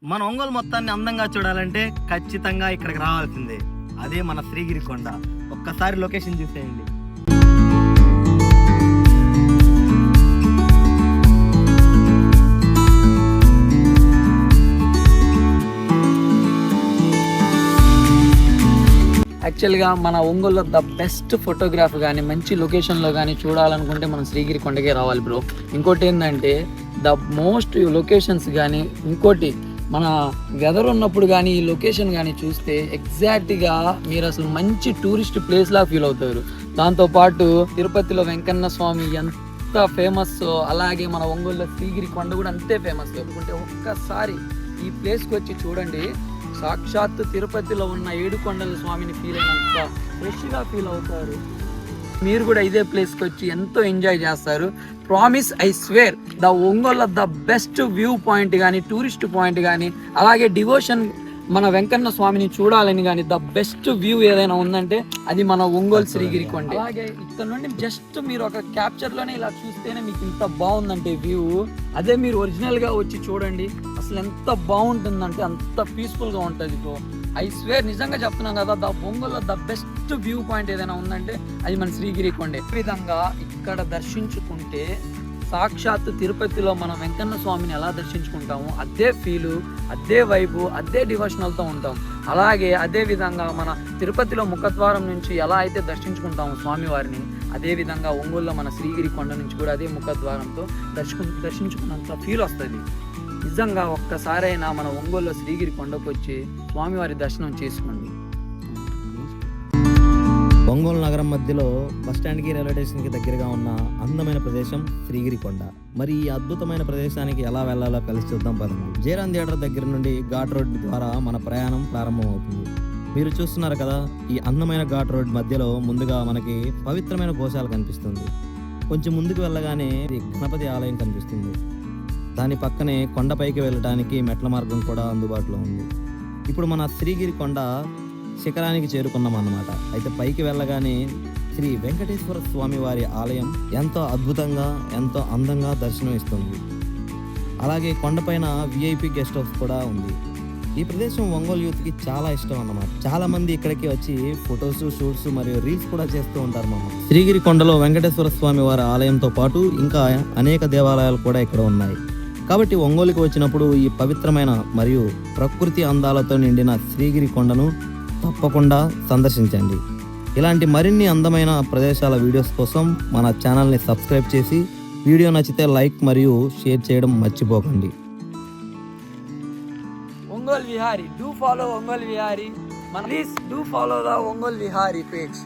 మన ఒంగోలు మొత్తాన్ని అందంగా చూడాలంటే ఖచ్చితంగా ఇక్కడికి రావాల్సిందే. అదే మన శ్రీగిరి కొండ. ఒక్కసారి లొకేషన్ చూసేయండి. యాక్చువల్గా మన ఒంగోలులో ద బెస్ట్ ఫోటోగ్రాఫ్ కానీ మంచి లొకేషన్లో కానీ చూడాలనుకుంటే మనం శ్రీగిరి కొండకే రావాలి బ్రో. ఇంకోటి ఏంటంటే ద మోస్ట్ లొకేషన్స్ కానీ, ఇంకోటి మన వెదర్ ఉన్నప్పుడు కానీ ఈ లొకేషన్ కానీ చూస్తే ఎగ్జాక్ట్గా మీరు అసలు మంచి టూరిస్ట్ ప్లేస్లా ఫీల్ అవుతారు. దాంతోపాటు తిరుపతిలో వెంకన్న స్వామి ఎంత ఫేమస్, అలాగే మన ఒంగోలులో శ్రీగిరి కొండ కూడా అంతే ఫేమస్. అనుకుంటే ఒక్కసారి ఈ ప్లేస్కి వచ్చి చూడండి, సాక్షాత్తు తిరుపతిలో ఉన్న ఏడుకొండల స్వామిని ఫీల్ అయినంత ఫ్రెష్గా ఫీల్ అవుతారు. మీరు కూడా ఇదే ప్లేస్కి వచ్చి ఎంతో ఎంజాయ్ చేస్తారు. Promise, I swear, the Ongole the best view point కానీ, టూరిస్ట్ పాయింట్ కానీ, అలాగే డివోషన్ మన వెంకన్న స్వామిని చూడాలని కానీ ద బెస్ట్ వ్యూ ఏదైనా ఉందంటే అది మన ఒంగోలు శ్రీగిరి కొండ. అలాగే ఇక్కడ నుండి జస్ట్ మీరు ఒక క్యాప్చర్లోనే ఇలా చూస్తేనే మీకు ఇంత బాగుందంటే వ్యూ, అదే మీరు ఒరిజినల్గా వచ్చి చూడండి అసలు ఎంత బాగుంటుందంటే అంత పీస్ఫుల్గా ఉంటుంది బ్రో. ఐ స్వేర్, నిజంగా చెప్తున్నాం కదా, ద ఒంగోలులో ద బెస్ట్ వ్యూ పాయింట్ ఏదైనా ఉందంటే అది మన శ్రీగిరి కొండే. ఈ విధంగా ఇక్కడ దర్శించుకుంటే సాక్షాత్తు తిరుపతిలో మనం వెంకన్న స్వామిని ఎలా దర్శించుకుంటామో అదే ఫీలు, అదే వైబు, అదే డివోషనల్తో ఉంటాం. అలాగే అదే విధంగా మన తిరుపతిలో ముఖద్వారం నుంచి ఎలా అయితే దర్శించుకుంటామో స్వామివారిని, అదే విధంగా ఒంగోలులో మన శ్రీగిరి కొండ నుంచి కూడా అదే ముఖద్వారంతో దర్శించుకున్నంత ఫీల్ వస్తుంది. నిజంగా ఒక్కసారైనా మన ఒంగోలులో శ్రీగిరి కొండకు వచ్చి స్వామివారి దర్శనం చేసుకోండి. ఒంగోలు నగరం మధ్యలో బస్టాండ్కి, రైల్వే స్టేషన్కి దగ్గరగా ఉన్న అందమైన ప్రదేశం శ్రీగిరి కొండ. మరి ఈ అద్భుతమైన ప్రదేశానికి ఎలా వెళ్లాలో కలిసి చూద్దాం పదండి. జయరాం థియేటర్ దగ్గర నుండి ఘాట్ రోడ్ ద్వారా మన ప్రయాణం ప్రారంభమవుతుంది. మీరు చూస్తున్నారు కదా, ఈ అందమైన ఘాట్ రోడ్ మధ్యలో ముందుగా మనకి పవిత్రమైన గోశాల కనిపిస్తుంది. కొంచెం ముందుకు వెళ్ళగానే గణపతి ఆలయం కనిపిస్తుంది. దాని పక్కనే కొండపైకి వెళ్ళడానికి మెట్ల మార్గం కూడా అందుబాటులో ఉంది. ఇప్పుడు మన శ్రీగిరి కొండ శిఖరానికి చేరుకున్నాం అన్నమాట. అయితే పైకి వెళ్ళగానే శ్రీ వెంకటేశ్వర స్వామి వారి ఆలయం ఎంతో అద్భుతంగా, ఎంతో అందంగా దర్శనం ఇస్తుంది. అలాగే కొండపైన విఐపి గెస్ట్ హౌస్ కూడా ఉంది. ఈ ప్రదేశం ఒంగోలు యూత్కి చాలా ఇష్టం అన్నమాట. చాలా మంది ఇక్కడికి వచ్చి ఫొటోస్, షూట్స్ మరియు రీల్స్ కూడా చేస్తూ ఉంటారు. శ్రీగిరి కొండలో వెంకటేశ్వర స్వామి వారి ఆలయంతో పాటు ఇంకా అనేక దేవాలయాలు కూడా ఇక్కడ ఉన్నాయి. కాబట్టి ఒంగోలుకి వచ్చినప్పుడు ఈ పవిత్రమైన మరియు ప్రకృతి అందాలతో నిండిన శ్రీగిరి కొండను తప్పకుండా సందర్శించండి. ఇలాంటి మరిన్ని అందమైన ప్రదేశాల వీడియోస్ కోసం మన ఛానల్ని సబ్స్క్రైబ్ చేసి, వీడియో నచ్చితే లైక్ మరియు షేర్ చేయడం మర్చిపోకండి. Ongole Vihari, do follow Ongole Vihari. Please do follow the Ongole Vihari page.